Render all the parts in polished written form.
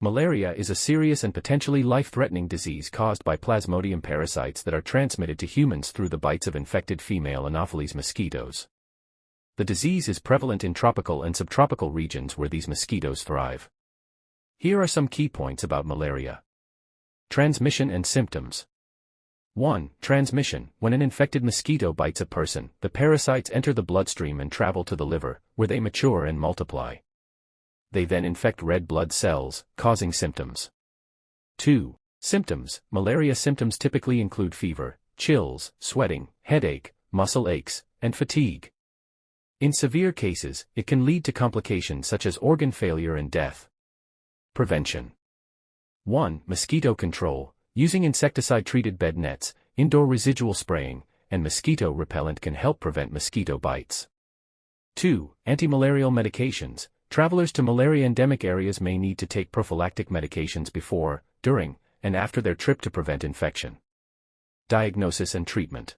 Malaria is a serious and potentially life-threatening disease caused by Plasmodium parasites that are transmitted to humans through the bites of infected female Anopheles mosquitoes. The disease is prevalent in tropical and subtropical regions where these mosquitoes thrive. Here are some key points about malaria. Transmission and symptoms. 1. Transmission. When an infected mosquito bites a person, the parasites enter the bloodstream and travel to the liver, where they mature and multiply. They then infect red blood cells, causing symptoms. 2. Symptoms. Malaria symptoms typically include fever, chills, sweating, headache, muscle aches, and fatigue. In severe cases, it can lead to complications such as organ failure and death. Prevention. 1. Mosquito control. Using insecticide-treated bed nets, indoor residual spraying, and mosquito repellent can help prevent mosquito bites. 2. Antimalarial medications. Travelers to malaria-endemic areas may need to take prophylactic medications before, during, and after their trip to prevent infection. Diagnosis and treatment.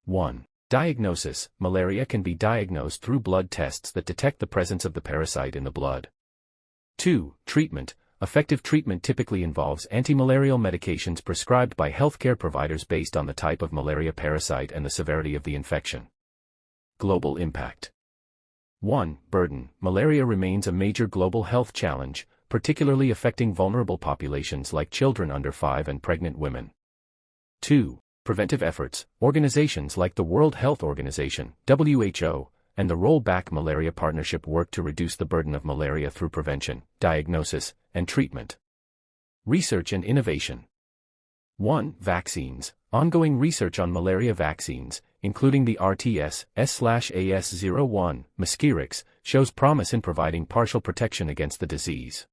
1. Diagnosis. Malaria can be diagnosed through blood tests that detect the presence of the parasite in the blood. 2. Treatment. Effective treatment typically involves antimalarial medications prescribed by healthcare providers based on the type of malaria parasite and the severity of the infection. Global impact. 1. Burden. Malaria remains a major global health challenge, particularly affecting vulnerable populations like children under 5 and pregnant women. 2. Preventive efforts. Organizations like the World Health Organization, WHO, and the Rollback Malaria Partnership work to reduce the burden of malaria through prevention, diagnosis, and treatment. Research and innovation. 1. Vaccines. Ongoing research on malaria vaccines, including the RTS-S/AS01, Mosquirix, shows promise in providing partial protection against the disease.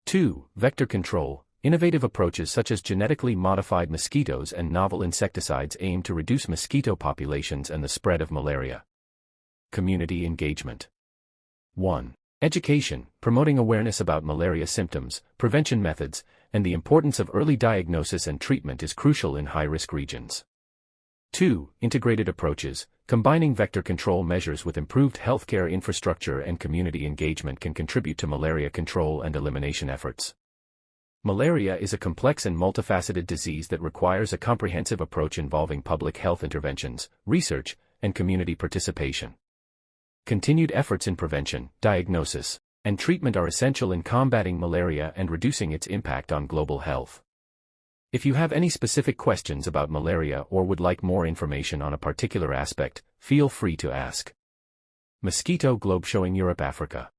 2. Vector control. Innovative approaches such as genetically modified mosquitoes and novel insecticides aim to reduce mosquito populations and the spread of malaria. Community engagement. 1. Education, promoting awareness about malaria symptoms, prevention methods, and the importance of early diagnosis and treatment is crucial in high-risk regions. 2. Integrated approaches, combining vector control measures with improved healthcare infrastructure and community engagement can contribute to malaria control and elimination efforts. Malaria is a complex and multifaceted disease that requires a comprehensive approach involving public health interventions, research, and community participation. Continued efforts in prevention, diagnosis, and treatment are essential in combating malaria and reducing its impact on global health. If you have any specific questions about malaria or would like more information on a particular aspect, feel free to ask. Mosquito globe showing Europe, Africa.